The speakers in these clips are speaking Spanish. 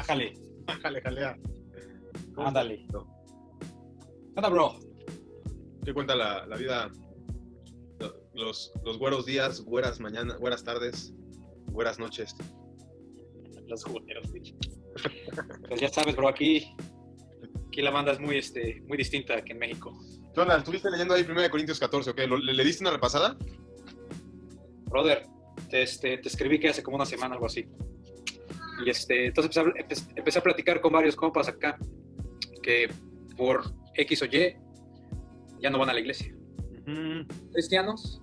Bájale. Jale, jalea. ¿Cómo Ándale. estás? Anda, bro. ¿Qué cuenta la vida? Los güeros días, güeras mañana, güeras tardes, güeras noches. Los jugueteros, bicho. Pues ya sabes, bro, aquí la banda es muy, muy distinta que en México. ¿Qué onda? ¿Estuviste leyendo ahí 1 Corintios 14 o qué? ¿Le diste una repasada? Brother, te escribí que hace como una semana, algo así. Y entonces empecé a platicar con varios compas acá que por X o Y ya no van a la iglesia. Cristianos.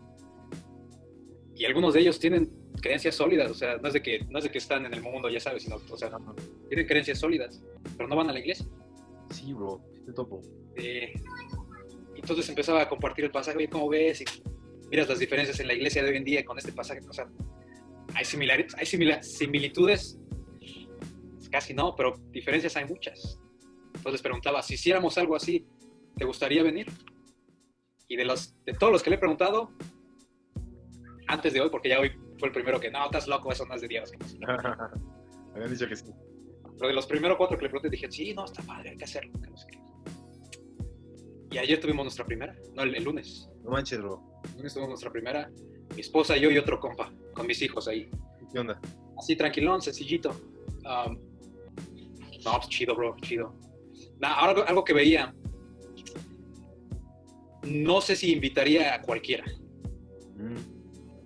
Y algunos de ellos tienen creencias sólidas, o sea, no es de que están en el mundo, ya sabes, sino, o sea, tienen creencias sólidas, pero no van a la iglesia. Sí, bro, te topo. Entonces empezaba a compartir el pasaje, oye, ¿cómo ves? Y miras las diferencias en la iglesia de hoy en día con este pasaje, o sea, hay similitudes, casi no, pero diferencias hay muchas. Entonces les preguntaba, si hiciéramos algo así, ¿te gustaría venir? Y de todos los que le he preguntado, antes de hoy, porque ya hoy fue el primero que, no, estás loco, eso no es de Dios. Habían dicho que sí. Pero de los primeros 4 que le pregunté, dije, sí, no, está padre, hay que hacerlo. Que no sé qué. Y ayer tuvimos nuestra primera, no, el lunes. No manches, bro. El lunes tuvimos nuestra primera, mi esposa, yo y otro compa, con mis hijos ahí. ¿Qué onda? Así, tranquilón, sencillito. No, pues chido, bro, chido. Ahora algo que veía, no sé si invitaría a cualquiera.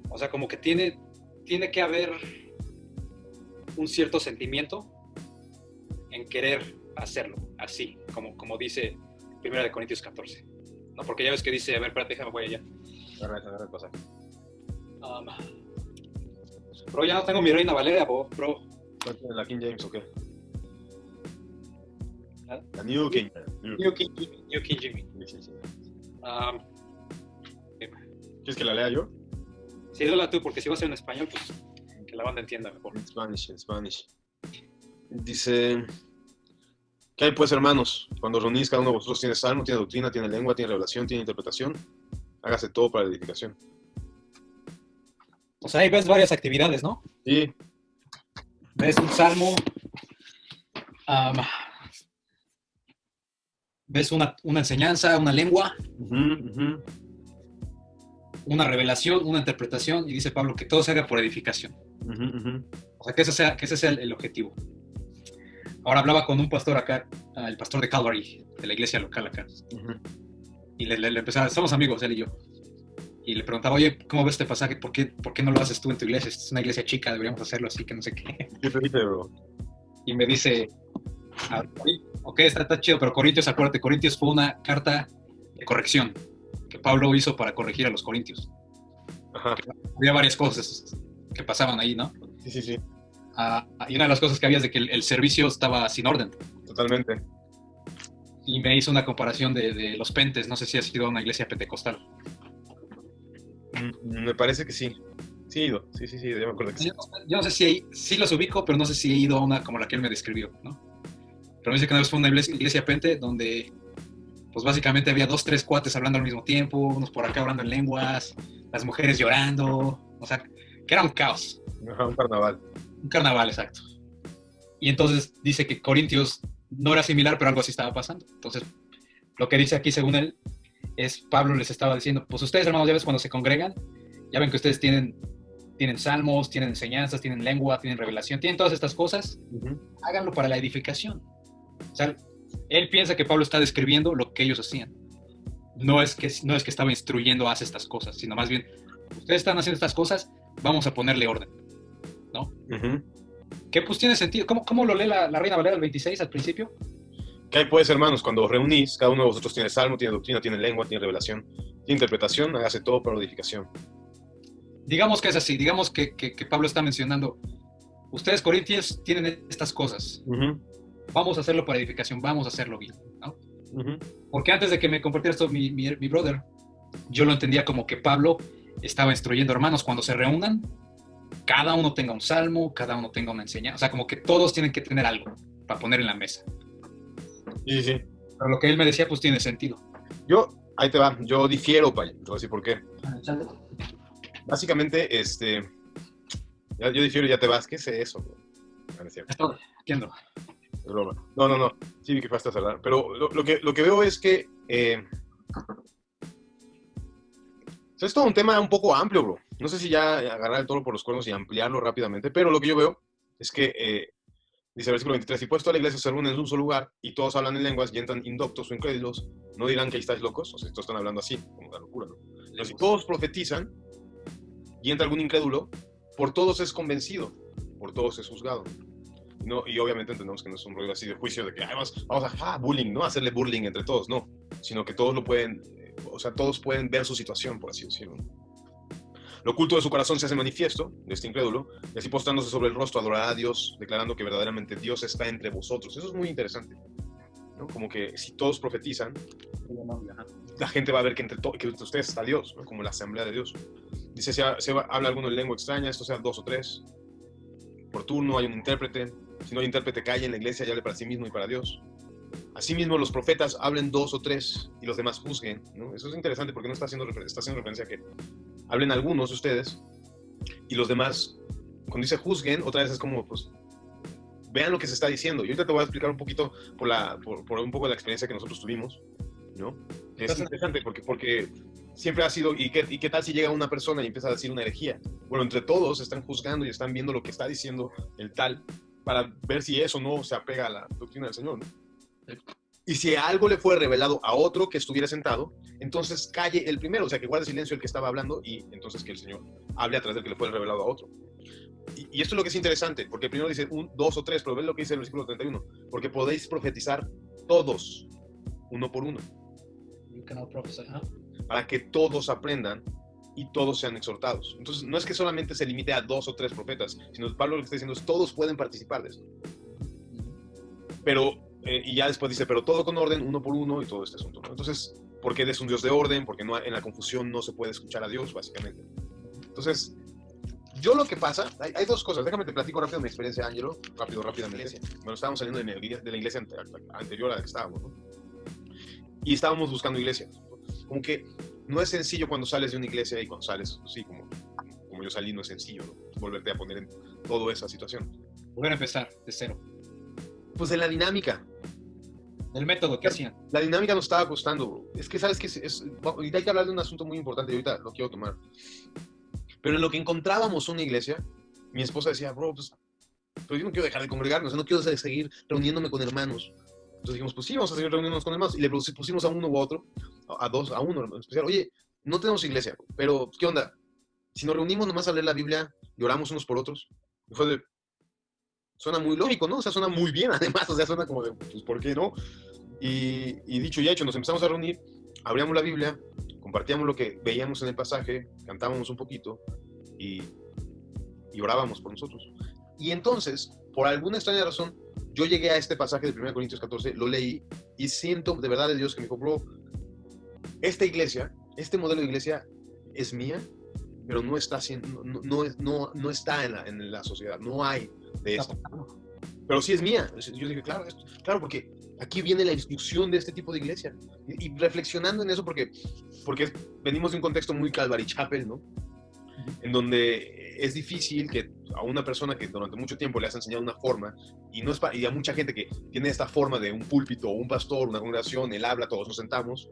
O sea, como que tiene que haber un cierto sentimiento en querer hacerlo, así, como dice 1 Corintios 14. ¿No? Porque ya ves que dice, a ver, espérate, déjame, voy allá. Agarra el pasaje. Bro, ya no tengo mi Reina Valera, bro. ¿La King James o qué? ¿Ah? La New King. New King Jimmy. Sí. ¿Quieres que la lea yo? Sí, dala tú, porque si va a ser en español, pues que la banda entienda mejor. En Spanish. Dice, ¿qué hay pues, hermanos? Cuando reunís, cada uno de vosotros tiene salmo, tiene doctrina, tiene lengua, tiene revelación, tiene interpretación. Hágase todo para la edificación. O sea, ahí ves varias actividades, ¿no? Sí. Ves un salmo, ves una enseñanza, una lengua, una revelación, una interpretación, y dice Pablo que todo se haga por edificación. O sea, que ese sea el objetivo. Ahora hablaba con un pastor acá, el pastor de Calvary, de la iglesia local acá, y le empezaba, somos amigos, él y yo, y le preguntaba, oye, ¿cómo ves este pasaje? ¿Por qué no lo haces tú en tu iglesia? Es una iglesia chica, deberíamos hacerlo así, que no sé qué. ¿Qué te dice, bro? Y me dice, ok, está chido, pero Corintios, acuérdate, Corintios fue una carta de corrección que Pablo hizo para corregir a los corintios. Ajá. Había varias cosas que pasaban ahí, ¿no? Sí. Y una de las cosas que había es de que el servicio estaba sin orden. Totalmente. Y me hizo una comparación de los pentes. No sé si has ido a una iglesia pentecostal. Me parece que sí. Sí he ido. Sí, ya me acuerdo que sí. Yo no sé si sí los ubico, pero no sé si he ido a una como la que él me describió, ¿no? Pero me dice que una vez fue una iglesia pente donde, pues básicamente había 2, 3 cuates hablando al mismo tiempo, unos por acá hablando en lenguas, las mujeres llorando, o sea, que era un caos. Ajá, un carnaval. Un carnaval, exacto. Y entonces dice que Corintios no era similar, pero algo así estaba pasando. Entonces, lo que dice aquí, según él, es Pablo les estaba diciendo, pues ustedes, hermanos, ya ves, cuando se congregan, ya ven que ustedes tienen salmos, tienen enseñanzas, tienen lengua, tienen revelación, tienen todas estas cosas, háganlo para la edificación. O sea, él piensa que Pablo está describiendo lo que ellos hacían. No es que estaba instruyendo, haz estas cosas, sino más bien, ustedes están haciendo estas cosas, vamos a ponerle orden, ¿no? Que pues tiene sentido. ¿Cómo lo lee la Reina Valera del 26 al principio? ¿Qué hay pues, hermanos? Cuando os reunís, cada uno de vosotros tiene salmo, tiene doctrina, tiene lengua, tiene revelación, tiene interpretación, hágase todo para la edificación. Digamos que es así, digamos que Pablo está mencionando, ustedes corintios tienen estas cosas, vamos a hacerlo para edificación, vamos a hacerlo bien, ¿no? Porque antes de que me compartiera esto mi brother, yo lo entendía como que Pablo estaba instruyendo, hermanos, cuando se reúnan, cada uno tenga un salmo, cada uno tenga una enseñanza, o sea, como que todos tienen que tener algo para poner en la mesa. Sí. Pero lo que él me decía, pues tiene sentido. Ahí te va, yo difiero, te voy a decir por qué. Básicamente, yo difiero, ya te vas, ¿qué es eso? ¿Quién no? Es broma. No. Sí vi que fue hasta cerrar. Pero lo que veo es que es todo un tema un poco amplio, bro. No sé si ya agarrar el toro por los cuernos y ampliarlo rápidamente, pero lo que yo veo es que, dice el versículo 23, si pues toda la iglesia se reúne en un solo lugar y todos hablan en lenguas y entran indoctos o incrédulos, ¿no dirán que estáis locos? O sea, estos están hablando así, como de locura, ¿no? Pero si todos profetizan y entra algún incrédulo, por todos es convencido, por todos es juzgado. No, y obviamente entendemos que no es un rollo así de juicio de que vamos a bullying, ¿no? Hacerle bullying entre todos, no. Sino que todos lo pueden, o sea, todos pueden ver su situación, por así decirlo. Lo oculto de su corazón se hace manifiesto, de este incrédulo, y así postrándose sobre el rostro adorará a Dios, declarando que verdaderamente Dios está entre vosotros. Eso es muy interesante, ¿no? Como que si todos profetizan, la gente va a ver que entre ustedes está Dios, ¿no? Como la asamblea de Dios. Dice, si habla alguno en lengua extraña, esto sea 2 o 3. Por turno hay un intérprete. Si no hay intérprete, calle en la iglesia y hable para sí mismo y para Dios. Asimismo, los profetas hablen 2 o 3 y los demás juzguen, ¿no? Eso es interesante porque no está haciendo referencia a que hablen algunos de ustedes y los demás, cuando dice juzguen, otra vez es como, pues, vean lo que se está diciendo. Y ahorita te voy a explicar un poquito por un poco de la experiencia que nosotros tuvimos, ¿no? Es interesante porque siempre ha sido, ¿y qué tal si llega una persona y empieza a decir una herejía? Bueno, entre todos están juzgando y están viendo lo que está diciendo el tal para ver si eso no se apega a la doctrina del Señor, ¿no? Y si algo le fue revelado a otro que estuviera sentado, entonces calle el primero, o sea, que guarde silencio el que estaba hablando y entonces que el Señor hable a través del que le fue revelado a otro. Y esto es lo que es interesante, porque primero dice 1, 2 o 3, pero ven lo que dice el versículo 31, porque podéis profetizar todos, uno por uno. You cannot prophesy, para que todos aprendan y todos sean exhortados. Entonces, no es que solamente se limite a 2 o 3 profetas, sino Pablo lo que está diciendo es todos pueden participar de esto. Pero, y ya después dice, pero todo con orden, uno por uno y todo este asunto, ¿no? Entonces, porque Él es un Dios de orden, porque no, en la confusión no se puede escuchar a Dios, básicamente. Entonces, yo lo que pasa, hay 2 cosas, déjame te platico rápido mi experiencia, Ángelo, rápidamente. Bueno, estábamos saliendo de la iglesia anterior a la que estábamos, ¿no? Y estábamos buscando iglesias. Como que no es sencillo cuando sales de una iglesia y cuando sales, sí, como yo salí, no es sencillo, ¿no? Volverte a poner en toda esa situación. Volver a empezar de cero. Pues en la dinámica. El método que hacían. La dinámica nos estaba costando, bro. Es que, ¿sabes qué? Ahorita hay que hablar de un asunto muy importante y ahorita lo quiero tomar. Pero en lo que encontrábamos una iglesia, mi esposa decía, bro, pues yo no quiero dejar de congregarnos, no quiero seguir reuniéndome con hermanos. Entonces dijimos, pues sí, vamos a seguir reuniéndonos con hermanos. Y le pusimos a uno u otro, a uno en especial, oye, no tenemos iglesia, pero ¿qué onda? Si nos reunimos nomás a leer la Biblia y oramos unos por otros, y fue de, suena muy lógico, ¿no? O sea, suena muy bien además, o sea, suena como de, pues, ¿por qué no? Y dicho y hecho, nos empezamos a reunir, abríamos la Biblia, compartíamos lo que veíamos en el pasaje, cantábamos un poquito y orábamos por nosotros. Y entonces, por alguna extraña razón, yo llegué a este pasaje de 1 Corintios 14, lo leí y siento de verdad de Dios que me dijo, bro, esta iglesia, este modelo de iglesia es mía, pero no está, no está en la sociedad, no hay de esto. Pero sí es mía. Yo dije, claro, porque aquí viene la instrucción de este tipo de iglesia. Y reflexionando en eso, porque venimos de un contexto muy Calvary Chapel, ¿no? En donde es difícil que a una persona que durante mucho tiempo le has enseñado una forma, y a mucha gente que tiene esta forma de un púlpito, un pastor, una congregación, él habla, todos nos sentamos,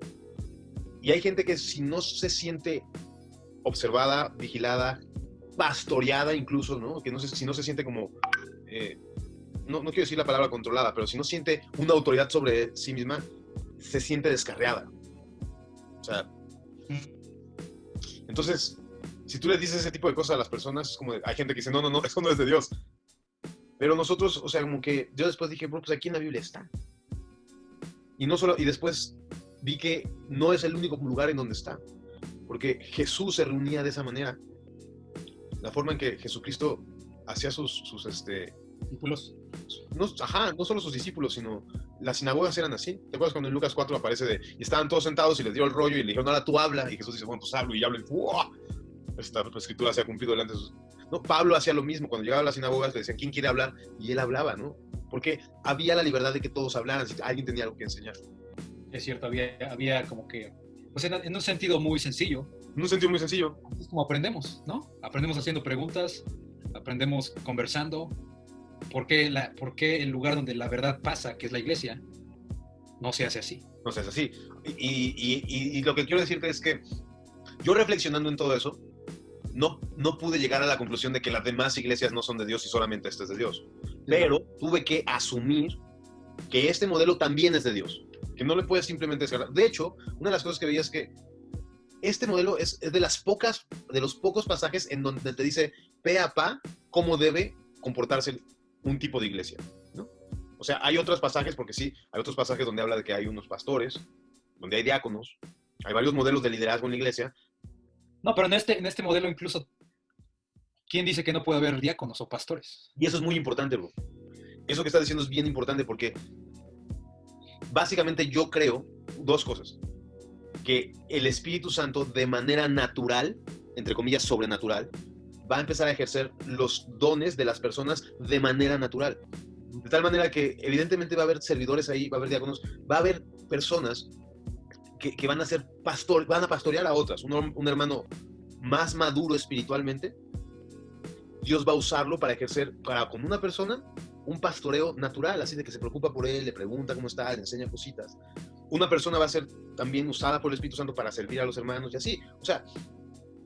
y hay gente que si no se siente observada, vigilada, pastoreada incluso, ¿no? Que si no se siente como, no quiero decir la palabra controlada, pero si no siente una autoridad sobre sí misma, se siente descarriada. O sea, entonces, si tú le dices ese tipo de cosas a las personas, es como hay gente que dice, no, eso no es de Dios. Pero nosotros, o sea, como que yo después dije, bro, pues aquí en la Biblia está. Y después vi que no es el único lugar en donde está. Porque Jesús se reunía de esa manera. La forma en que Jesucristo hacía sus discípulos. No solo sus discípulos, sino las sinagogas eran así. ¿Te acuerdas cuando en Lucas 4 aparece y estaban todos sentados y les dio el rollo y le dijeron, ahora tú habla? Y Jesús dice, bueno, pues hablo y hablo. Y ¡wow! Esta escritura se ha cumplido delante de sus... No, Pablo hacía lo mismo. Cuando llegaba a las sinagogas le decían, ¿quién quiere hablar? Y él hablaba, ¿no? Porque había la libertad de que todos hablaran, si alguien tenía algo que enseñar. Es cierto, había como que, pues en un sentido muy sencillo. En un sentido muy sencillo. Es como aprendemos, ¿no? Aprendemos haciendo preguntas, aprendemos conversando, por qué el lugar donde la verdad pasa, que es la iglesia, no se hace así? No sé, es así. Y lo que quiero decirte es que yo reflexionando en todo eso, no pude llegar a la conclusión de que las demás iglesias no son de Dios y solamente esta es de Dios. Pero tuve que asumir que este modelo también es de Dios, que no le puedes simplemente descargar. De hecho, una de las cosas que veía es que este modelo es de los pocos pasajes en donde te dice pe a pa cómo debe comportarse un tipo de iglesia, ¿no? O sea, hay otros pasajes, porque sí, hay otros pasajes donde habla de que hay unos pastores, donde hay diáconos, hay varios modelos de liderazgo en la iglesia. No, pero en este modelo incluso, ¿quién dice que no puede haber diáconos o pastores? Y eso es muy importante, bro. Eso que estás diciendo es bien importante porque básicamente yo creo dos cosas. Que el Espíritu Santo de manera natural, entre comillas sobrenatural, va a empezar a ejercer los dones de las personas de manera natural. De tal manera que evidentemente va a haber servidores ahí, va a haber diáconos, va a haber personas que van a ser van a pastorear a otras. Un hermano más maduro espiritualmente, Dios va a usarlo para ejercer, como una persona, un pastoreo natural, así de que se preocupa por él, le pregunta cómo está, le enseña cositas. Una persona va a ser también usada por el Espíritu Santo para servir a los hermanos y así. O sea,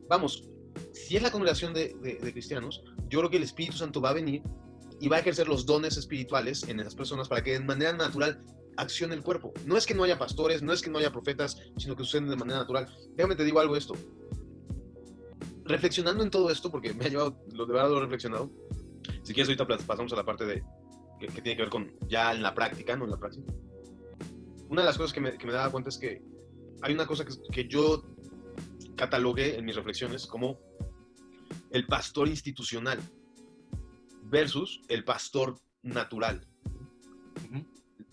vamos, si es la congregación de cristianos, yo creo que el Espíritu Santo va a venir y va a ejercer los dones espirituales en esas personas para que de manera natural accione el cuerpo. No es que no haya pastores, no es que no haya profetas, sino que suceden de manera natural. Déjame te digo algo de esto. Reflexionando en todo esto, porque me ha llevado, de verdad lo he reflexionado. Si quieres ahorita pasamos a la parte que tiene que ver con ya en la práctica, no en la práctica. Una de las cosas que me daba cuenta es que hay una cosa que yo catalogué en mis reflexiones como el pastor institucional versus el pastor natural.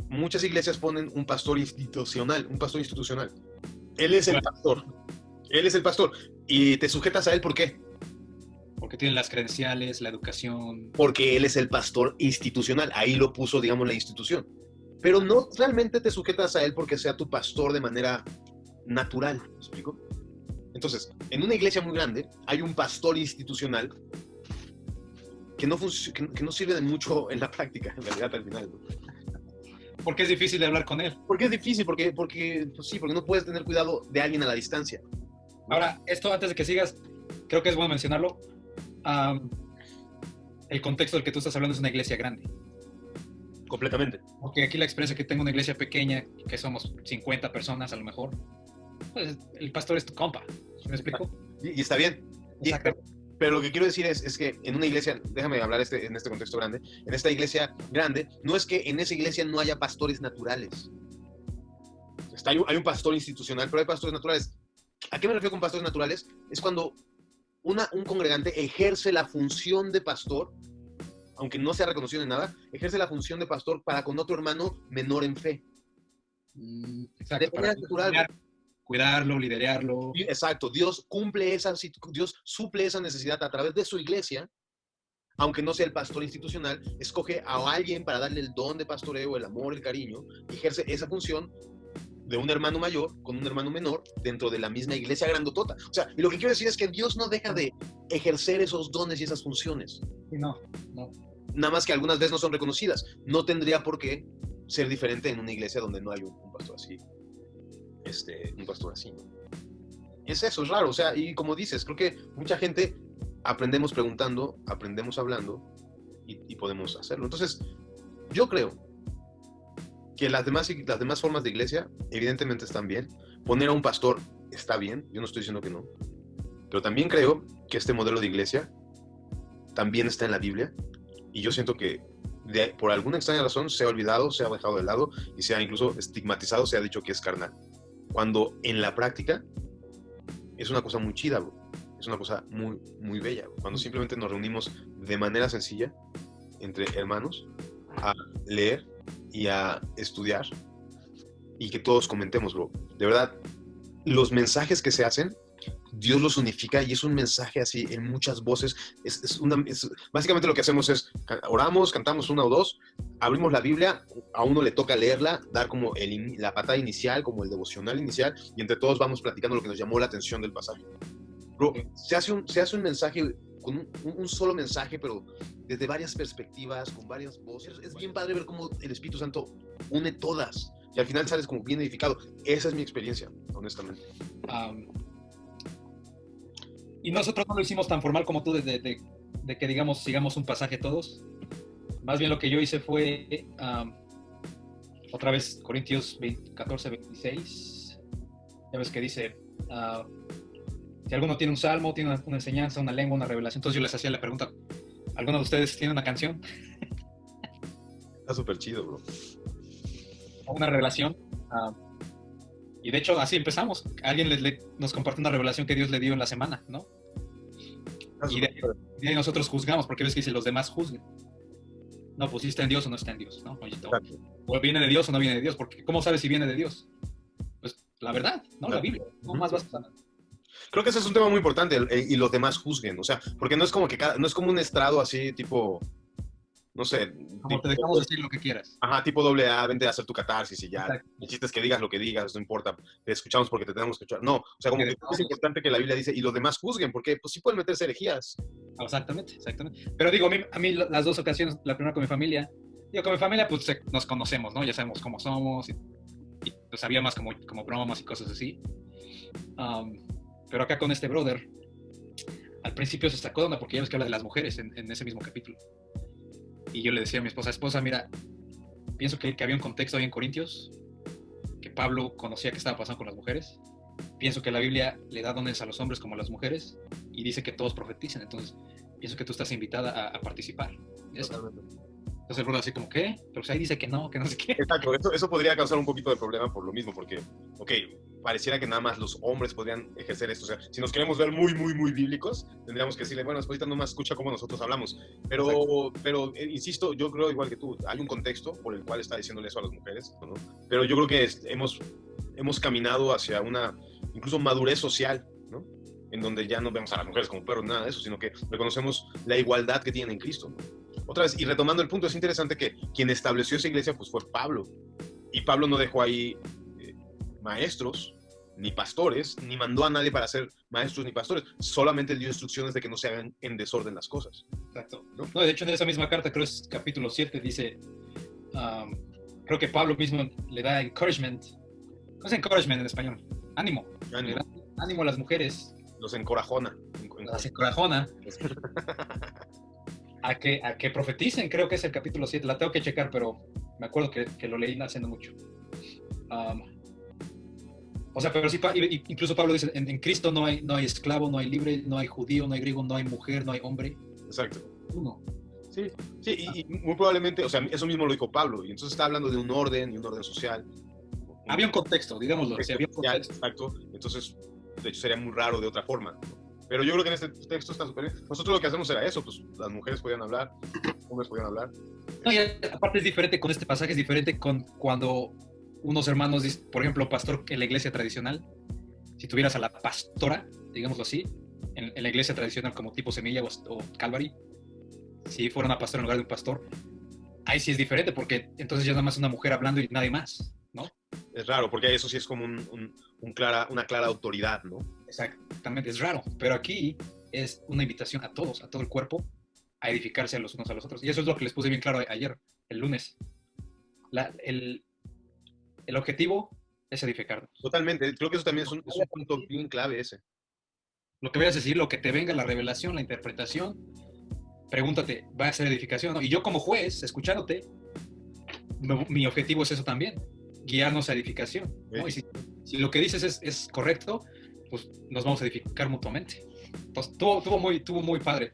Muchas iglesias ponen un pastor institucional, Él es el pastor. Él es el pastor. Y te sujetas a él, ¿por qué? Porque tienen las credenciales, la educación. Porque él es el pastor institucional. Ahí lo puso, digamos, la institución. Pero no realmente te sujetas a él porque sea tu pastor de manera natural. ¿Me explico? Entonces, en una iglesia muy grande hay un pastor institucional que no sirve de mucho en la práctica, en realidad, al final, ¿no? Porque es difícil de hablar con él. ¿Por qué es difícil? Porque no puedes tener cuidado de alguien a la distancia. Ahora, esto antes de que sigas, creo que es bueno mencionarlo. El contexto del que tú estás hablando es una iglesia grande. Completamente. Porque aquí la experiencia que tengo en una iglesia pequeña, que somos 50 personas a lo mejor, pues el pastor es tu compa. ¿Me explico? Y está bien. Exacto. Pero lo que quiero decir es que en una iglesia, déjame hablar en este contexto grande, en esta iglesia grande, no es que en esa iglesia no haya pastores naturales. Hay un pastor institucional, pero hay pastores naturales. ¿A qué me refiero con pastores naturales? Es cuando un congregante ejerce la función de pastor, aunque no sea reconocido en nada, ejerce la función de pastor para con otro hermano menor en fe. Exacto. De manera natural. Cuidarlo, liderarlo. Exacto. Dios suple esa necesidad a través de su iglesia, aunque no sea el pastor institucional, escoge a alguien para darle el don de pastoreo, el amor, el cariño, y ejerce esa función de un hermano mayor con un hermano menor dentro de la misma iglesia grandotota. O sea, y lo que quiero decir es que Dios no deja de ejercer esos dones y esas funciones. No. Nada más que algunas veces no son reconocidas. No tendría por qué ser diferente en una iglesia donde no hay un pastor así. Un pastor así, ¿no? Es eso, es raro. O sea, y como dices, creo que mucha gente aprendemos preguntando, aprendemos hablando y podemos hacerlo. Entonces, yo creo que las demás formas de iglesia evidentemente están bien. Poner a un pastor está bien, yo no estoy diciendo que no. Pero también creo que este modelo de iglesia también está en la Biblia y yo siento que por alguna extraña razón se ha olvidado, se ha dejado de lado y se ha incluso estigmatizado, se ha dicho que es carnal. Cuando en la práctica es una cosa muy chida, bro. Es una cosa muy, muy bella, bro. Cuando simplemente nos reunimos de manera sencilla entre hermanos a leer y a estudiar y que todos comentemos, bro. De verdad, los mensajes que se hacen, Dios los unifica y es un mensaje así en muchas voces. Básicamente lo que hacemos es oramos, cantamos una o dos, abrimos la Biblia, a uno le toca leerla, dar como la patada inicial, como el devocional inicial, y entre todos vamos platicando lo que nos llamó la atención del pasaje. Bro, se hace un mensaje, con un solo mensaje, pero desde varias perspectivas, con varias voces. Es bien padre ver cómo el Espíritu Santo une todas. Y al final sales como bien edificado. Esa es mi experiencia, honestamente. Y nosotros no lo hicimos tan formal como tú, de que, digamos, sigamos un pasaje todos. Más bien lo que yo hice fue, otra vez, Corintios 14, 26. Ya ves que dice, si alguno tiene un salmo, tiene una enseñanza, una lengua, una revelación. Entonces yo les hacía la pregunta, ¿alguno de ustedes tiene una canción? Está súper chido, bro. O una revelación. Y de hecho, así empezamos. Alguien nos compartió una revelación que Dios le dio en la semana, ¿no? Y de ahí nosotros juzgamos, porque ves que dice los demás juzguen. No, pues si está en Dios o no está en Dios, ¿no? O viene de Dios o no viene de Dios, porque ¿cómo sabes si viene de Dios? Pues la verdad, ¿no? La Biblia. No más vas a saber. Creo que ese es un tema muy importante, y los demás juzguen, o sea, porque no es como que no es como un estrado así, tipo, no sé. Como te dejamos decir lo que quieras. Ajá, tipo doble A, vente a hacer tu catarsis y ya. Exacto. El chiste es que digas lo que digas, no importa, te escuchamos porque te tenemos que escuchar. No, o sea, como que es importante que la Biblia dice, y los demás juzguen, porque pues sí pueden meterse herejías. Exactamente. Pero digo, a mí las dos ocasiones, la primera con mi familia, con mi familia pues nos conocemos, ¿no? Ya sabemos cómo somos, y pues había más como bromas y cosas así. Pero acá con este brother, al principio se sacó de onda porque ya ves que habla de las mujeres en ese mismo capítulo. Y yo le decía a mi esposa, mira, pienso que había un contexto ahí en Corintios, que Pablo conocía qué estaba pasando con las mujeres. Pienso que la Biblia le da dones a los hombres como a las mujeres y dice que todos profetizan. Entonces, pienso que tú estás invitada a participar. Entonces el brother así como, ¿qué? Pero pues ahí dice que no sé qué. Exacto, eso podría causar un poquito de problema por lo mismo, porque, ok, pareciera que nada más los hombres podrían ejercer esto. O sea, si nos queremos ver muy, muy, muy bíblicos, tendríamos que decirle, bueno, esposita, nomás escucha cómo nosotros hablamos. Pero insisto, yo creo igual que tú, hay un contexto por el cual está diciéndole eso a las mujeres, ¿no? Pero yo creo que hemos caminado hacia una, incluso madurez social, ¿no? En donde ya no vemos a las mujeres como perros, nada de eso, sino que reconocemos la igualdad que tienen en Cristo, ¿no? Otra vez, y retomando el punto, es interesante que quien estableció esa iglesia pues fue Pablo. Y Pablo no dejó ahí maestros, ni pastores, ni mandó a nadie para ser maestros ni pastores. Solamente dio instrucciones de que no se hagan en desorden las cosas. Exacto. No, de hecho, en esa misma carta, creo que es capítulo 7, dice, creo que Pablo mismo le da encouragement. ¿Cómo es encouragement en español? Ánimo. Le da ánimo a las mujeres. Los encorajona. Las encorajona. A que profeticen, creo que es el capítulo 7. La tengo que checar, pero me acuerdo que lo leí hace no mucho. O sea, pero sí, incluso Pablo dice, en Cristo no hay esclavo, no hay libre, no hay judío, no hay griego, no hay mujer, no hay hombre. Exacto. Uno. Sí, y muy probablemente, o sea, eso mismo lo dijo Pablo, y entonces está hablando de un orden y un orden social. Había un contexto, digámoslo. Sí, había un contexto. Exacto, entonces, de hecho, sería muy raro de otra forma. Pero yo creo que en este texto está súper bien. Nosotros lo que hacemos era eso, pues las mujeres podían hablar, los hombres podían hablar. No, y aparte es diferente con este pasaje, es diferente con cuando unos hermanos dicen, por ejemplo, pastor en la iglesia tradicional, si tuvieras a la pastora, digámoslo así, en la iglesia tradicional como tipo Semilla o Calvary, si fuera una pastora en lugar de un pastor, ahí sí es diferente, porque entonces ya nada más una mujer hablando y nadie más, ¿no? Es raro, porque eso sí es como una clara autoridad, ¿no? Exactamente, es raro, pero aquí es una invitación a todos, a todo el cuerpo, a edificarse a los unos a los otros. Y eso es lo que les puse bien claro ayer, el lunes. El objetivo es edificarnos. Totalmente, creo que eso también es un punto bien clave ese. Lo que vayas a decir, lo que te venga, la revelación, la interpretación, pregúntate, ¿va a ser edificación? ¿No? Y yo como juez, escuchándote, mi objetivo es eso también, guiarnos a edificación, ¿no? Y si lo que dices es correcto, pues nos vamos a edificar mutuamente. Entonces, tuvo muy padre.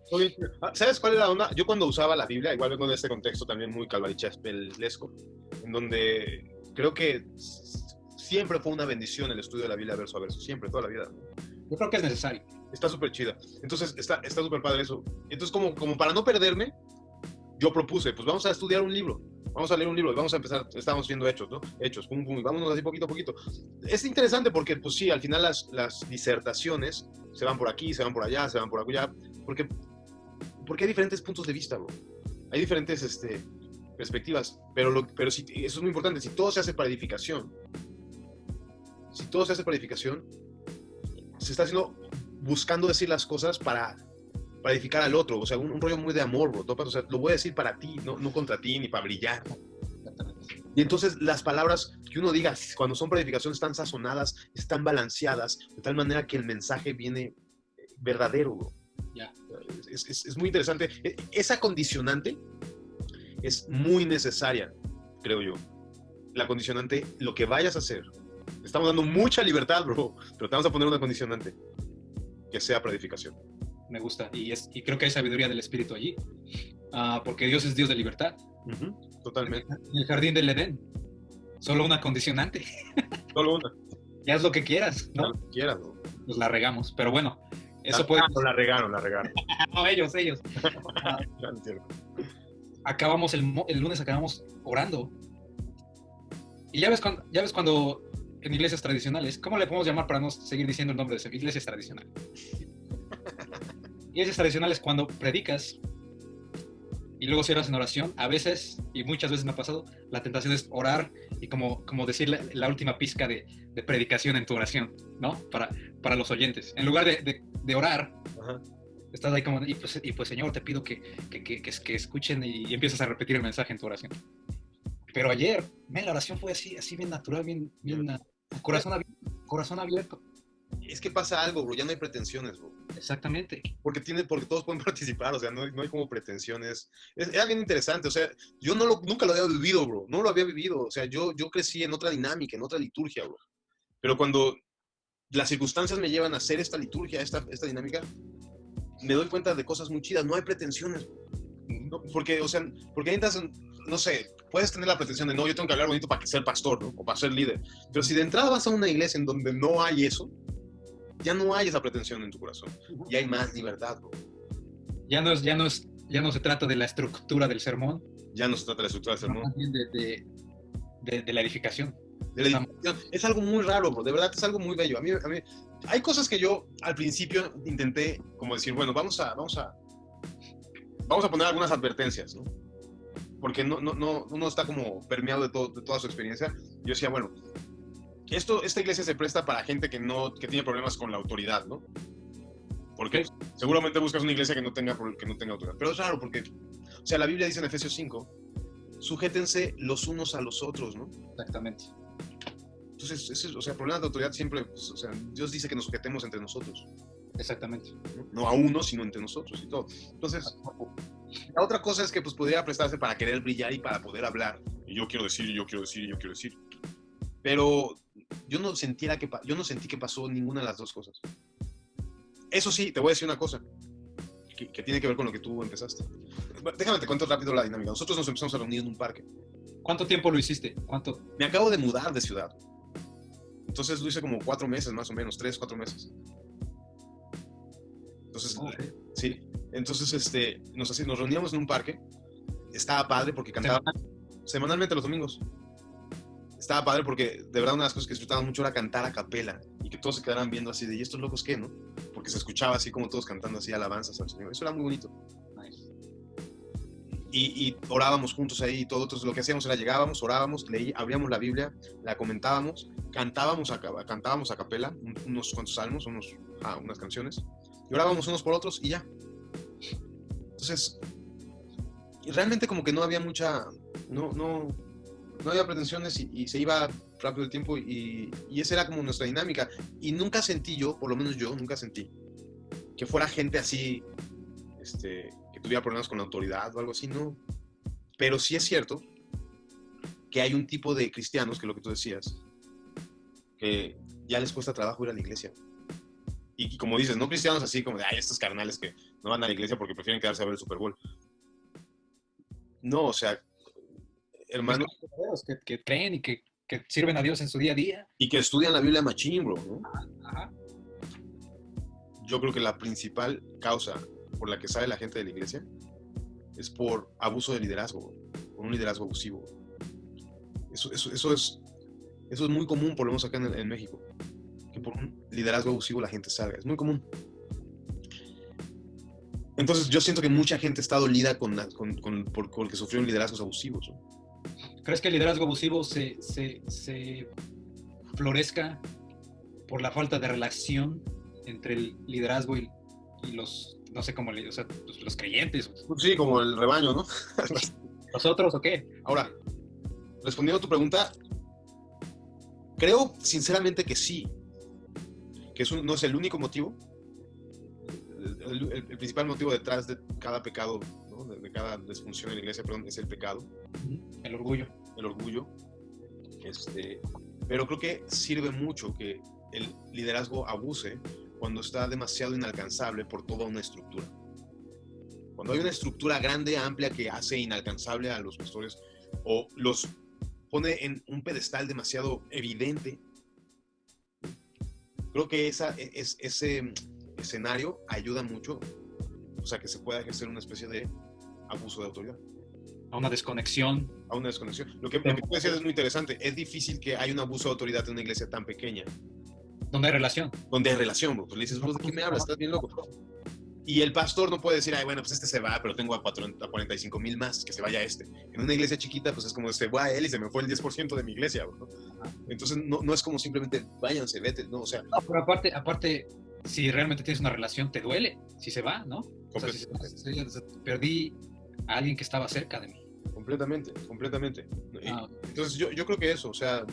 ¿Sabes cuál es la onda? Yo cuando usaba la Biblia, igual vengo de este contexto también muy calvarichesco, en donde creo que siempre fue una bendición el estudio de la Biblia verso a verso, siempre, toda la vida, ¿no? Yo creo que es necesario. Está súper chida. Entonces, está súper padre eso. Entonces, como para no perderme, yo propuse, pues vamos a estudiar un libro. Vamos a leer un libro, vamos a empezar, estamos viendo Hechos, ¿no? Hechos, pum, pum, vámonos así poquito a poquito. Es interesante porque, pues sí, al final las disertaciones se van por aquí, se van por allá, se van por allá, porque hay diferentes puntos de vista, bro. Hay diferentes perspectivas, pero sí, eso es muy importante. Si todo se hace para edificación, se está haciendo buscando decir las cosas para edificar al otro, o sea, un rollo muy de amor, bro. O sea, lo voy a decir para ti, no contra ti, ni para brillar. Y entonces las palabras que uno diga cuando son para edificación están sazonadas, están balanceadas, de tal manera que el mensaje viene verdadero, bro. Ya. Es muy interesante. Esa condicionante es muy necesaria, creo yo. La condicionante, lo que vayas a hacer. Te estamos dando mucha libertad, bro, pero te vamos a poner una condicionante que sea para edificación. Me gusta. Y creo que hay sabiduría del Espíritu allí. Porque Dios es Dios de libertad. Totalmente. En el jardín del Edén. Solo una condicionante. Solo una. Ya haz lo que quieras, ¿no? Lo que quieras, bro. Pues la regamos. Pero bueno, eso puede... La regaron. No, ellos. Acabamos el lunes acabamos orando. Y ya ves cuando en iglesias tradicionales, ¿cómo le podemos llamar para no seguir diciendo el nombre de ese? Iglesias tradicionales. Iglesias tradicionales, cuando predicas y luego cierras en oración, a veces, y muchas veces me ha pasado, la tentación es orar y como decir la última pizca de predicación en tu oración, ¿no? Para los oyentes. En lugar de orar, Ajá. estás ahí como, y pues Señor, te pido que escuchen y empiezas a repetir el mensaje en tu oración. Pero ayer, la oración fue así bien natural, bien corazón abierto. Es que pasa algo, bro, ya no hay pretensiones, bro. Exactamente. Porque todos pueden participar, o sea, no hay como pretensiones. Era bien interesante, o sea, yo nunca lo había vivido, bro, no lo había vivido, o sea, yo crecí en otra dinámica, en otra liturgia, bro. Pero cuando las circunstancias me llevan a hacer esta liturgia, esta dinámica, me doy cuenta de cosas muy chidas, no hay pretensiones, bro. No, porque entras, no sé, puedes tener la pretensión de, no, yo tengo que hablar bonito para ser pastor, ¿no? O para ser líder. Pero si de entrada vas a una iglesia en donde no hay eso, ya no hay esa pretensión en tu corazón. Y hay más libertad, bro. Ya no se trata de la estructura del sermón. Ya no se trata de la estructura del sermón. Más bien de la edificación. De la edificación. Es algo muy raro, bro. De verdad, es algo muy bello. A mí, hay cosas que yo al principio intenté como decir, bueno, vamos a poner algunas advertencias, ¿no? Porque uno está como permeado de toda su experiencia. Yo decía, bueno, esta iglesia se presta para gente que tiene problemas con la autoridad, ¿no? Porque seguramente buscas una iglesia que no tenga autoridad. Pero es raro porque, o sea, la Biblia dice en Efesios 5, sujétense los unos a los otros, ¿no? Exactamente. Entonces, o sea, problemas de autoridad siempre, pues, o sea, Dios dice que nos sujetemos entre nosotros. Exactamente. No a uno, sino entre nosotros y todo. Entonces, la otra cosa es que pues podría prestarse para querer brillar y para poder hablar. Y yo quiero decir, y yo quiero decir, y yo quiero decir. Pero yo no sentí que pasó ninguna de las dos cosas. Eso sí, te voy a decir una cosa que tiene que ver con lo que tú empezaste. Déjame te cuento rápido la dinámica. Nosotros nos empezamos a reunir en un parque. ¿Cuánto tiempo lo hiciste? Me acabo de mudar de ciudad. Entonces lo hice como 4 meses más o menos, 3, 4 meses. Entonces, sí. Entonces, nos reuníamos en un parque. Estaba padre porque cantaba semanalmente los domingos. Estaba padre porque de verdad una de las cosas que disfrutaba mucho era cantar a capela y que todos se quedaran viendo así de, ¿y estos locos qué, no? Porque se escuchaba así como todos cantando así alabanzas al Señor. Eso era muy bonito. Nice. Y orábamos juntos ahí y todo. Entonces lo que hacíamos era llegábamos, orábamos, abríamos la Biblia, la comentábamos, cantábamos a capela unos cuantos salmos, unas canciones. Y orábamos unos por otros y ya. Entonces, realmente como que no había no había pretensiones y se iba rápido el tiempo y esa era como nuestra dinámica. Y nunca sentí por lo menos yo, nunca sentí que fuera gente así, que tuviera problemas con la autoridad o algo así, no. Pero sí es cierto que hay un tipo de cristianos, que es lo que tú decías, que ya les cuesta trabajo ir a la iglesia. Y como dices, no cristianos así como de, ay, estos carnales que no van a la iglesia porque prefieren quedarse a ver el Super Bowl. No, o sea, hermanos que creen y que sirven a Dios en su día a día. y que estudian la Biblia machín, bro, ¿no? Ajá. Yo creo que la principal causa por la que sale la gente de la iglesia es por abuso de liderazgo, bro, por un liderazgo abusivo. Eso es muy común, por lo menos acá en México, que por un liderazgo abusivo la gente salga. Es muy común. Entonces yo siento que mucha gente está dolida porque sufrieron liderazgos abusivos, ¿no? ¿Crees que el liderazgo abusivo se florezca por la falta de relación entre el liderazgo y los, no sé cómo le, o sea, los creyentes. Sí, como el rebaño, ¿no? ¿Nosotros o qué? Ahora, respondiendo a tu pregunta, creo sinceramente que sí, que eso no es el único motivo. El principal motivo detrás de cada pecado, ¿no? de cada disfunción en la iglesia, perdón, es el pecado. El orgullo. El orgullo. Pero creo que sirve mucho que el liderazgo abuse cuando está demasiado inalcanzable por toda una estructura. Cuando hay una estructura grande, amplia, que hace inalcanzable a los pastores o los pone en un pedestal demasiado evidente, creo que ese escenario ayuda mucho, o sea, que se pueda ejercer una especie de abuso de autoridad. A una desconexión. A una desconexión. Lo que tú decías es muy interesante. Es difícil que haya un abuso de autoridad en una iglesia tan pequeña. Donde hay relación. Donde hay relación, bro. Pues le dices, bro, ¿de qué me hablas? Estás bien loco. Y el pastor no puede decir, ay, bueno, pues este se va, pero tengo a 45,000 más, que se vaya este. En una iglesia chiquita, pues es como, se va él y se me fue el 10% de mi iglesia, bro. Entonces, no es como simplemente, váyanse, vete, ¿no? O sea... No, pero aparte, si realmente tienes una relación, te duele si se va, ¿no? O sea, si perdí a alguien que estaba cerca de mí. Completamente. Entonces, yo creo que eso, o sea,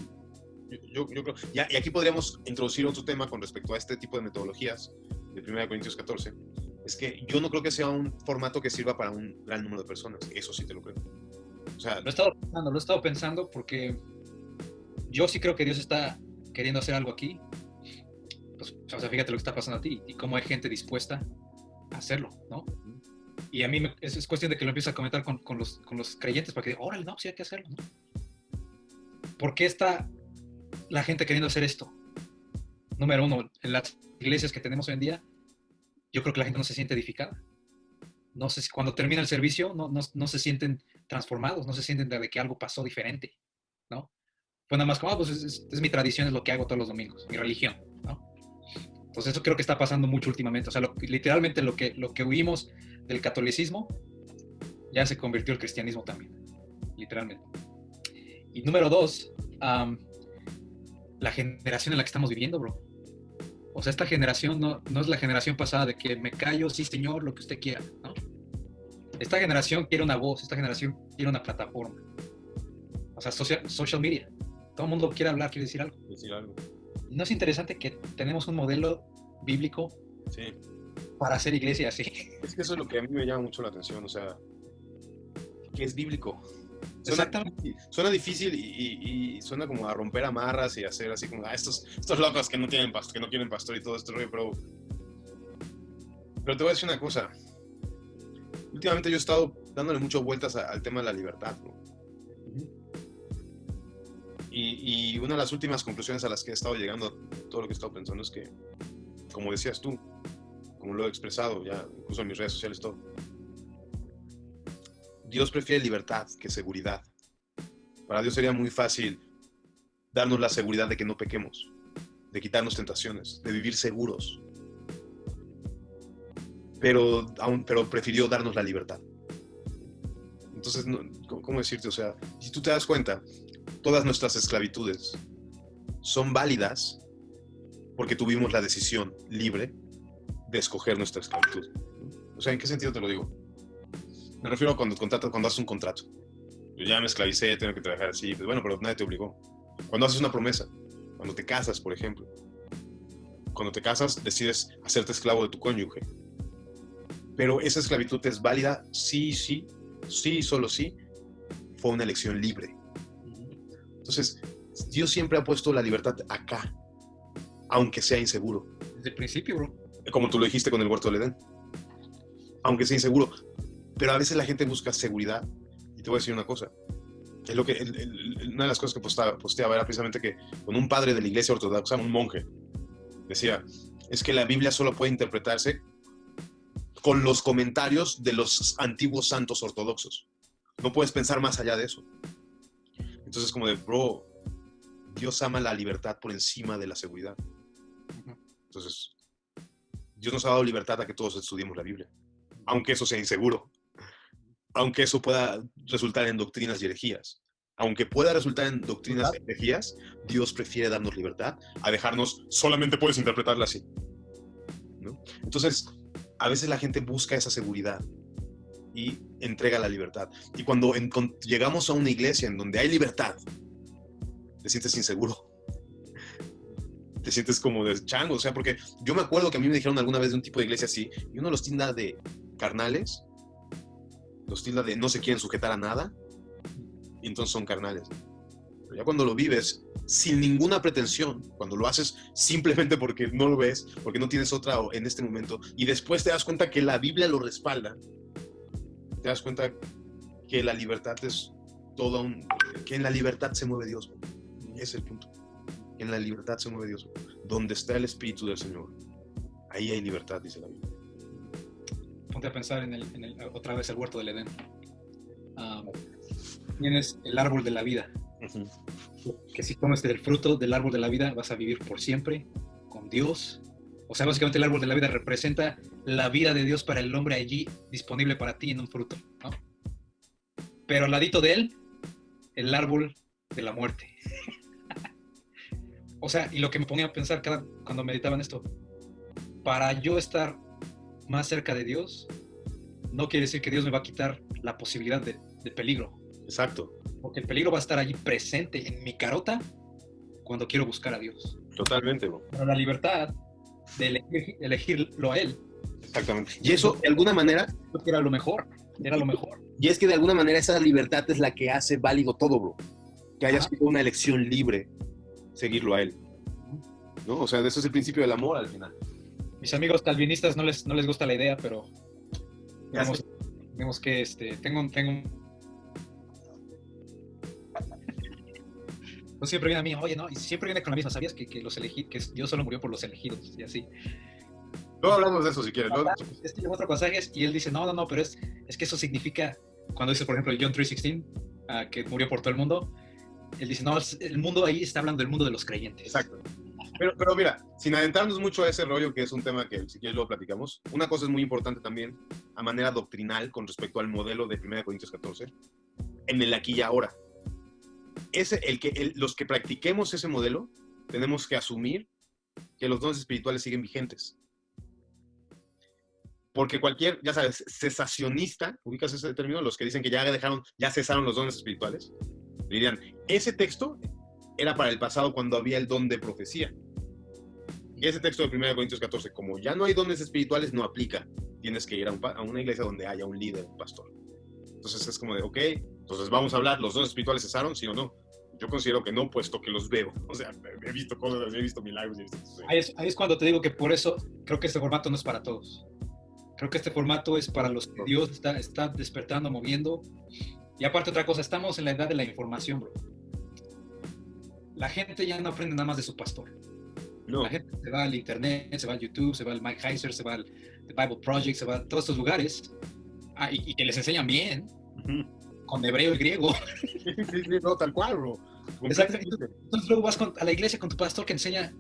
yo creo... Y aquí podríamos introducir otro tema con respecto a este tipo de metodologías de 1 Corintios 14. Es que yo no creo que sea un formato que sirva para un gran número de personas. Eso sí te lo creo. O sea, lo he estado pensando porque yo sí creo que Dios está queriendo hacer algo aquí. Pues, o sea, fíjate lo que está pasando a ti y cómo hay gente dispuesta a hacerlo, ¿no? Y a mí es cuestión de que lo empieces a comentar con los creyentes para que digan, órale, no, sí hay que hacerlo, ¿no? ¿Por qué está la gente queriendo hacer esto? Número uno, en las iglesias que tenemos hoy en día, yo creo que la gente no se siente edificada. No sé si cuando termina el servicio no se sienten transformados, no se sienten de que algo pasó diferente, ¿no? Fue nada más como, pues es mi tradición, es lo que hago todos los domingos, mi religión, ¿no? Entonces eso creo que está pasando mucho últimamente. O sea, literalmente lo que huimos del catolicismo ya se convirtió el cristianismo también, literalmente. Y número dos, la generación en la que estamos viviendo, bro. O sea, esta generación no es la generación pasada de que me callo, sí señor, lo que usted quiera, ¿no? Esta generación quiere una voz, esta generación quiere una plataforma. O sea, social media. Todo el mundo quiere hablar, quiere decir algo. ¿Y no es interesante que tenemos un modelo bíblico sí. para hacer iglesia así? Es que eso es lo que a mí me llama mucho la atención, o sea, que es bíblico. Exactamente. Suena difícil y suena como a romper amarras y hacer así como, estos locos que no quieren pastor y todo este rollo, pero te voy a decir una cosa. Últimamente yo he estado dándole muchas vueltas al tema de la libertad, ¿no? Y una de las últimas conclusiones a las que he estado llegando, todo lo que he estado pensando es que, como decías tú, como lo he expresado ya, incluso en mis redes sociales, todo, Dios prefiere libertad que seguridad. Para Dios sería muy fácil darnos la seguridad de que no pequemos, de quitarnos tentaciones, de vivir seguros. Pero prefirió darnos la libertad. Entonces, ¿cómo decirte? O sea, si tú te das cuenta, todas nuestras esclavitudes son válidas porque tuvimos la decisión libre de escoger nuestra esclavitud. O sea, ¿en qué sentido te lo digo? Me refiero a cuando haces un contrato. Yo ya me esclavicé, tengo que trabajar así. Pues bueno, pero nadie te obligó. Cuando haces una promesa, cuando te casas, por ejemplo. Cuando te casas, decides hacerte esclavo de tu cónyuge. Pero esa esclavitud es válida, sí, solo sí, fue una elección libre. Entonces, Dios siempre ha puesto la libertad acá, aunque sea inseguro. Desde el principio, bro. Como tú lo dijiste con el huerto del Edén. Aunque sea inseguro. Pero a veces la gente busca seguridad. Y te voy a decir una cosa. Es lo que, una de las cosas que posteaba era precisamente que con un padre de la iglesia ortodoxa, un monje, decía, es que la Biblia solo puede interpretarse con los comentarios de los antiguos santos ortodoxos. No puedes pensar más allá de eso. Entonces, como de, bro, Dios ama la libertad por encima de la seguridad. Entonces, Dios nos ha dado libertad a que todos estudiemos la Biblia, aunque eso sea inseguro, aunque eso pueda resultar en doctrinas y herejías. Aunque pueda resultar en doctrinas y herejías, Dios prefiere darnos libertad a dejarnos, solamente puedes interpretarla así. ¿no? Entonces, a veces la gente busca esa seguridad y entrega la libertad. Y cuando llegamos a una iglesia en donde hay libertad, te sientes inseguro. Te sientes como de chango, o sea, porque yo me acuerdo que a mí me dijeron alguna vez de un tipo de iglesia así, y uno los tilda de carnales, los tilda de no se quieren sujetar a nada, y entonces son carnales. Pero ya cuando lo vives sin ninguna pretensión, cuando lo haces simplemente porque no lo ves, porque no tienes otra en este momento, y después te das cuenta que la Biblia lo respalda, te das cuenta que la libertad es que en la libertad se mueve Dios. Ese es el punto. En la libertad se mueve Dios. Donde está el Espíritu del Señor, ahí hay libertad, dice la Biblia. Ponte a pensar otra vez el huerto del Edén. Tienes el árbol de la vida. Que si comes del fruto del árbol de la vida vas a vivir por siempre con Dios. O sea, básicamente el árbol de la vida representa la vida de Dios para el hombre allí disponible para ti en un fruto, ¿no? Pero al ladito de él, el árbol de la muerte. O sea, y lo que me ponía a pensar cuando meditaba en esto, para yo estar más cerca de Dios, no quiere decir que Dios me va a quitar la posibilidad de peligro. Exacto. Porque el peligro va a estar allí presente en mi carota cuando quiero buscar a Dios. Totalmente, bro. Pero la libertad de elegirlo a Él. Exactamente. Y eso, de alguna manera... Era lo mejor. Era lo mejor. Y es que de alguna manera esa libertad es la que hace válido todo, bro. Que haya sido una elección libre seguirlo a Él. ¿No? O sea, eso es el principio del amor al final. Mis amigos calvinistas no les gusta la idea, pero digamos que tengo pues siempre viene a mí, oye, no, y siempre viene con la misma, ¿sabías que Dios solo murió por los elegidos? Y así. Luego hablamos de eso si quieres. Lleva otro pasajes y él dice, no, pero es que eso significa, cuando dice, por ejemplo, John 3:16, que murió por todo el mundo, él dice, no, el mundo ahí está hablando del mundo de los creyentes. Exacto. Pero mira, sin adentrarnos mucho a ese rollo, que es un tema que si quieres luego platicamos, una cosa es muy importante también, a manera doctrinal, con respecto al modelo de 1 Corintios 14, en el aquí y ahora. Los que practiquemos ese modelo, tenemos que asumir que los dones espirituales siguen vigentes. Porque cualquier, ya sabes, cesacionista, ubicas ese término, los que dicen que ya cesaron los dones espirituales, dirían, ese texto era para el pasado cuando había el don de profecía. Y ese texto de 1 Corintios 14, como ya no hay dones espirituales, no aplica. Tienes que ir a una iglesia donde haya un líder, un pastor. Entonces es como de, ok, entonces vamos a hablar, ¿los dones espirituales cesaron, sí o no? Yo considero que no, puesto que los veo. O sea, he visto cosas, he visto milagros. Ahí es cuando te digo que por eso creo que este formato no es para todos. Creo que este formato es para los que Dios está despertando, moviendo. Y aparte otra cosa, estamos en la edad de la información, bro. La gente ya no aprende nada más de su pastor. No. La gente se va al internet, se va al YouTube, se va al Mike Heiser, se va al The Bible Project, se va a todos estos lugares y que les enseñan bien, con hebreo y griego. Sí, no, tal cual, bro. Exacto. Entonces luego vas a la iglesia con tu pastor que enseña...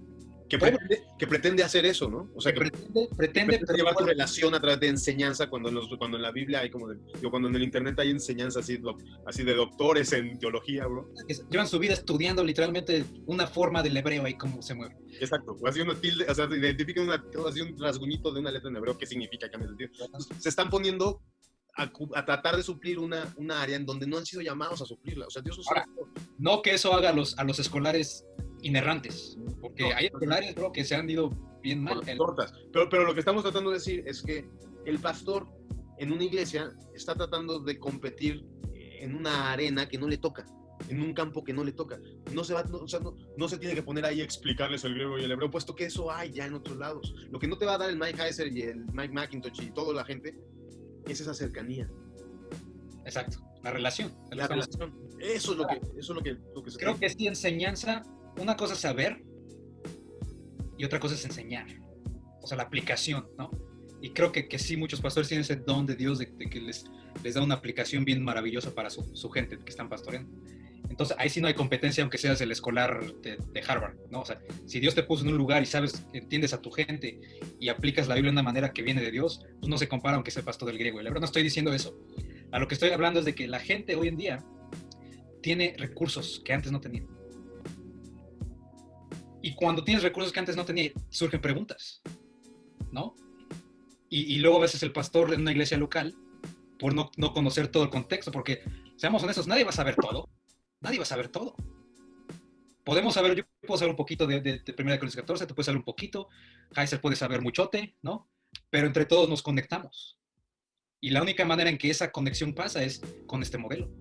Que pretende hacer eso, ¿no? O sea, que pretende llevar tu relación a través de enseñanza cuando en la Biblia hay cuando en el internet hay enseñanza así de doctores en teología, bro. Que llevan su vida estudiando literalmente una forma del hebreo ahí cómo se mueve. Exacto, así una tilde, o sea, identifican así un rasguñito de una letra en hebreo, ¿qué significa? ¿Qué sentido? Se están poniendo a tratar de suplir una área en donde no han sido llamados a suplirla. O sea, Dios ahora, no que eso haga a los escolares inerrantes, porque hay escolares, bro, que se han ido bien mal. Pero lo que estamos tratando de decir es que el pastor en una iglesia está tratando de competir en una arena que no le toca, en un campo que no le toca. No se tiene que poner ahí a explicarles el griego y el hebreo, puesto que eso hay ya en otros lados. Lo que no te va a dar el Mike Heiser y el Mike McIntosh y toda la gente es esa cercanía. Exacto, la relación. Eso es lo que se creo que sí, enseñanza. Una cosa es saber y otra cosa es enseñar. O sea, la aplicación, ¿no? Y creo que sí, muchos pastores tienen ese don de Dios de que les da una aplicación bien maravillosa para su gente que están pastoreando. Entonces, ahí sí no hay competencia, aunque seas el escolar de Harvard, ¿no? O sea, si Dios te puso en un lugar y sabes, entiendes a tu gente y aplicas la Biblia de una manera que viene de Dios, pues no se compara aunque sepas todo el griego. Y la verdad no estoy diciendo eso. A lo que estoy hablando es de que la gente hoy en día tiene recursos que antes no tenía. Y cuando tienes recursos que antes no tenía, surgen preguntas. ¿no? Y luego a veces el pastor en una iglesia local, por no conocer todo el contexto, porque, seamos honestos, nadie va a saber todo. Nadie va a saber todo. Podemos saber, yo puedo saber un poquito de 1 Corintios 14, tú puedes saber un poquito, Heiser puede saber muchote, ¿no? Pero entre todos nos conectamos. Y la única manera en que esa conexión pasa es con este modelo.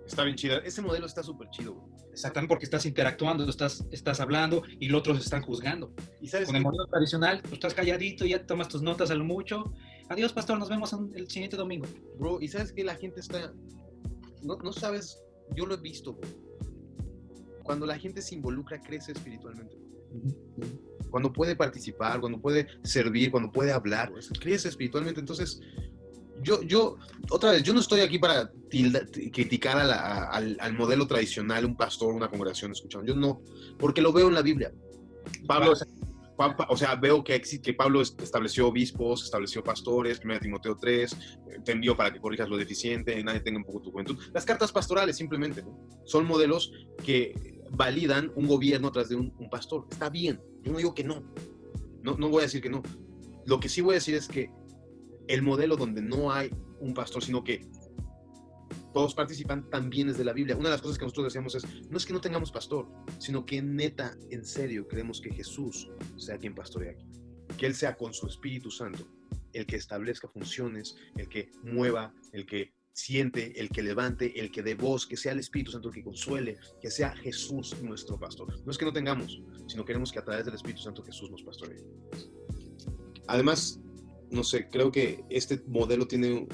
Está bien chida. Ese modelo está súper chido, bro. Exactamente, porque estás interactuando, estás hablando y los otros están juzgando. ¿Y sabes Con el modelo tradicional, tú estás calladito y ya tomas tus notas a lo mucho. Adiós, pastor, nos vemos el siguiente domingo. Bro, ¿y sabes qué? La gente está... No sabes, yo lo he visto, bro. Cuando la gente se involucra, crece espiritualmente. Cuando puede participar, cuando puede servir, cuando puede hablar, crece espiritualmente. Entonces, otra vez, yo no estoy aquí para criticar al modelo tradicional, un pastor, una congregación, escuchando. Yo no, porque lo veo en la Biblia. Pablo, o sea, veo que Pablo estableció obispos, estableció pastores, 1 Timoteo 3, te envío para que corrijas lo deficiente, nadie tenga un poco tu juventud. Las cartas pastorales, simplemente, ¿no? Son modelos que validan un gobierno tras de un pastor. Está bien, yo no digo que no. No voy a decir que no. Lo que sí voy a decir es que el modelo donde no hay un pastor, sino que todos participan, también es de la Biblia. Una de las cosas que nosotros decíamos no es que no tengamos pastor, sino que neta, en serio, queremos que Jesús sea quien pastorea aquí. Que Él sea con su Espíritu Santo el que establezca funciones, el que mueva, el que siente, el que levante, el que dé voz, que sea el Espíritu Santo el que consuele, que sea Jesús nuestro pastor. No es que no tengamos, sino queremos que a través del Espíritu Santo Jesús nos pastoree. Además, no sé, creo que este modelo tiene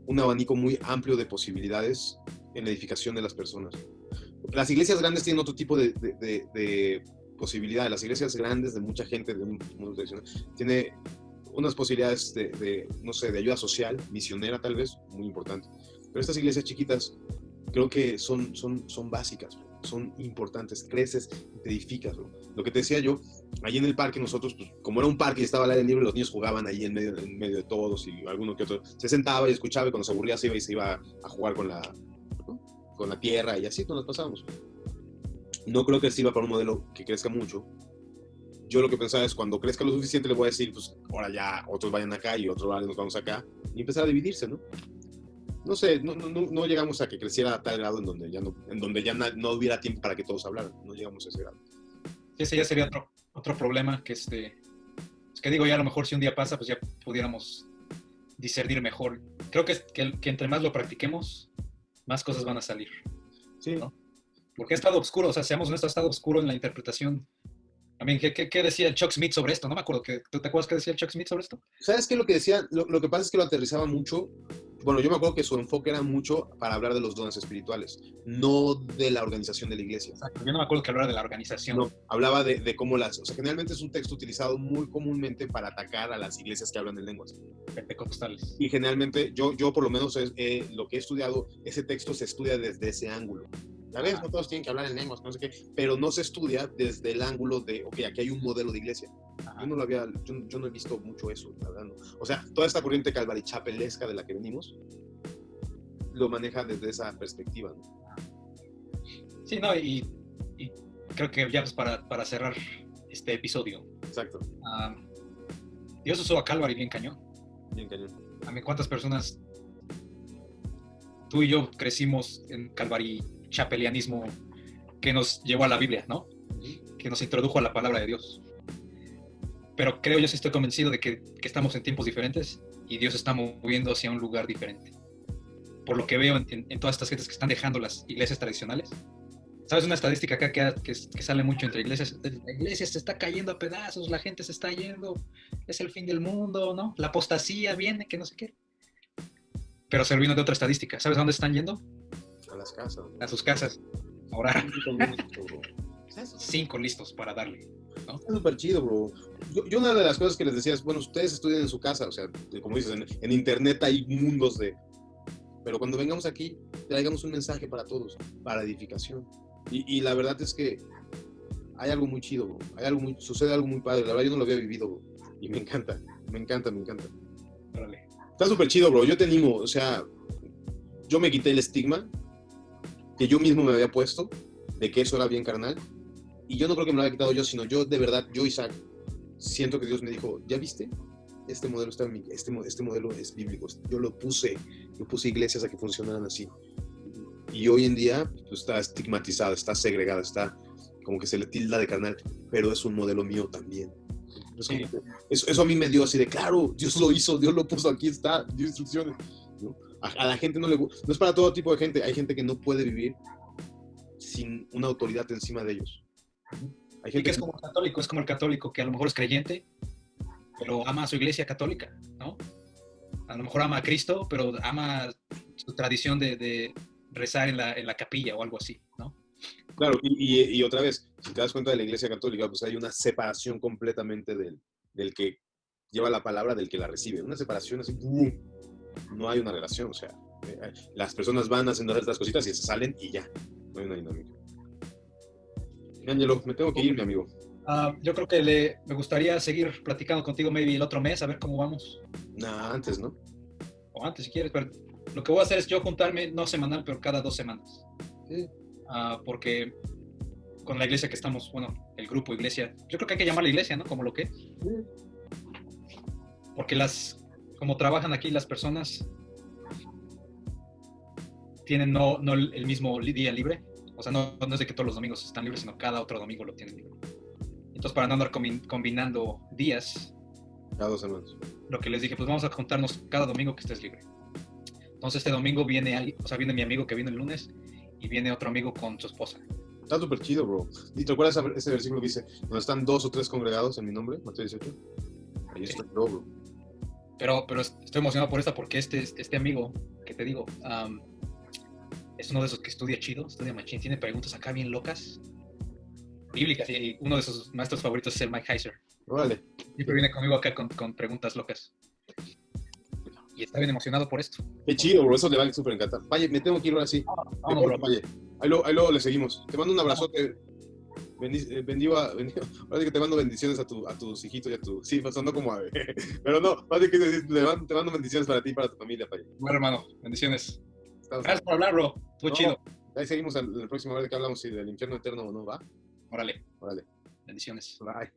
un abanico muy amplio de posibilidades en la edificación de las personas. Las iglesias grandes tienen otro tipo de posibilidades. Las iglesias grandes de mucha gente de un mundo tradicional tiene unas posibilidades no sé, de ayuda social, misionera tal vez, muy importante. Pero estas iglesias chiquitas creo que son básicas, bro. Son importantes, creces y te edificas, bro. Lo que te decía yo, allí en el parque nosotros, pues, como era un parque y estaba al aire libre, los niños jugaban ahí en medio de todos y alguno que otro se sentaba y escuchaba y cuando se aburría se iba a jugar con la tierra y así nos las pasábamos. No creo que sirva para un modelo que crezca mucho. Yo lo que pensaba es, cuando crezca lo suficiente le voy a decir, pues ahora ya otros vayan acá y otros nos vamos acá y empezar a dividirse, ¿no? No sé, no llegamos a que creciera a tal grado en donde ya no hubiera tiempo para que todos hablaran. No llegamos a ese grado. Ese ya sería otro problema que es que digo, ya a lo mejor si un día pasa, pues ya pudiéramos discernir mejor. Creo que entre más lo practiquemos, más cosas van a salir. Sí. ¿No? Porque ha estado oscuro, o sea, seamos honestos, ha estado oscuro en la interpretación. A mí, ¿qué decía el Chuck Smith sobre esto? No me acuerdo. ¿Tú te acuerdas qué decía el Chuck Smith sobre esto? ¿Sabes qué? Lo que decía, lo que pasa es que lo aterrizaba mucho. Bueno, yo me acuerdo que su enfoque era mucho para hablar de los dones espirituales, no de la organización de la iglesia. Exacto. Yo no me acuerdo que hablara de la organización. No, hablaba de cómo o sea, generalmente es un texto utilizado muy comúnmente para atacar a las iglesias que hablan en lenguas Pentecostales. y generalmente, yo por lo menos lo que he estudiado, ese texto se estudia desde ese ángulo. Ya ves, no todos tienen que hablar en lenguas, no sé qué, pero no se estudia desde el ángulo de, ok, aquí hay un modelo de iglesia. Yo no he visto mucho eso, la verdad, no. O sea, toda esta corriente Calvary Chapelesca de la que venimos, lo maneja desde esa perspectiva, ¿no? Sí, no, y creo que ya pues para cerrar este episodio. Exacto. Dios usó a Calvary bien cañón. Bien cañón. A mí, ¿cuántas personas tú y yo crecimos en Calvary Chapelianismo que nos llevó a la Biblia, ¿no? Que nos introdujo a la palabra de Dios? Pero creo, yo sí estoy convencido de que estamos en tiempos diferentes y Dios está moviendo hacia un lugar diferente. Por lo que veo en todas estas gentes que están dejando las iglesias tradicionales. ¿Sabes una estadística acá que sale mucho entre iglesias? La iglesia se está cayendo a pedazos, la gente se está yendo, es el fin del mundo, ¿no? La apostasía viene, que no sé qué. Pero se olvidan de otra estadística. ¿Sabes a dónde están yendo? A las casas. A sus casas. A orar. 5 listos para darle, ¿no? Es súper chido, bro. Yo una de las cosas que les decía es, bueno, ustedes estudian en su casa, o sea, como dices, en internet hay mundos de... Pero cuando vengamos aquí, traigamos un mensaje para todos, para edificación. Y la verdad es que hay algo muy chido, bro. Sucede algo muy padre. La verdad yo no lo había vivido, bro. Y me encanta. Órale. Está súper chido, bro. Yo te animo, o sea, yo me quité el estigma que yo mismo me había puesto de que eso era bien carnal. Y yo no creo que me lo haya quitado yo, sino yo, de verdad, yo, Isaac, siento que Dios me dijo, ¿ya viste? este modelo está este modelo es bíblico. Yo puse iglesias a que funcionaran así. Y hoy en día pues, está estigmatizada, está segregada, está como que se le tilda de carnal, pero es un modelo mío también. Sí. Eso a mí me dio así de, claro, Dios lo hizo, Dios lo puso, aquí está, dio instrucciones. ¿No? A la gente no es para todo tipo de gente, hay gente que no puede vivir sin una autoridad encima de ellos. Hay gente que es como católico, es como el católico que a lo mejor es creyente, pero ama a su iglesia católica, ¿no? A lo mejor ama a Cristo, pero ama su tradición de rezar en la capilla o algo así, ¿no? Claro, y otra vez, si te das cuenta de la iglesia católica, pues hay una separación completamente del que lleva la palabra del que la recibe. Una separación así, ¡boom! No hay una relación, o sea, las personas van haciendo ciertas cositas y se salen y ya, no hay una dinámica. Ángelo, me tengo que ir, mi amigo. Yo creo que me gustaría seguir platicando contigo maybe el otro mes, a ver cómo vamos. Nah, antes, ¿no? O antes, si quieres, pero lo que voy a hacer es yo juntarme, no semanal, pero cada 2 semanas. Sí. Porque con la iglesia que estamos, bueno, el grupo iglesia, yo creo que hay que llamarla iglesia, ¿no? Como lo que es. Porque como trabajan aquí las personas, tienen no el mismo día libre. O sea, no es de que todos los domingos están libres, sino cada otro domingo lo tienen libre. Entonces, para no andar combinando días, Cada 2 semanas. lo que les dije, pues vamos a juntarnos cada domingo que estés libre. Entonces, este domingo viene mi amigo que vino el lunes y viene otro amigo con su esposa. Está súper chido, bro. ¿Y te acuerdas ese versículo que dice, donde están 2 o 3 congregados en mi nombre? Mateo 18. Ahí estoy yo, bro. Pero estoy emocionado por esta porque este amigo que te digo, es uno de esos que estudia chido, estudia machín, tiene preguntas acá bien locas, bíblicas, y uno de sus maestros favoritos es el Mike Heiser. Vale. Siempre viene conmigo acá con preguntas locas. Y está bien emocionado por esto. Qué chido, bro. Eso le va a súper encantar. Valle, me tengo que ir ahora sí. Vamos, bro. Valle. Ahí luego le seguimos. Te mando un abrazote. Ahora sí que te mando bendiciones a tus hijitos y a tu... Sí, pasando como a... Pero no, más de que te mando bendiciones para ti y para tu familia, Valle. Bueno, hermano, bendiciones. Gracias por hablar, bro. Estuvo chido. Ahí seguimos en el próximo, a ver de qué hablamos, si del infierno eterno o no, ¿va? Órale. Órale. Bendiciones. Bye.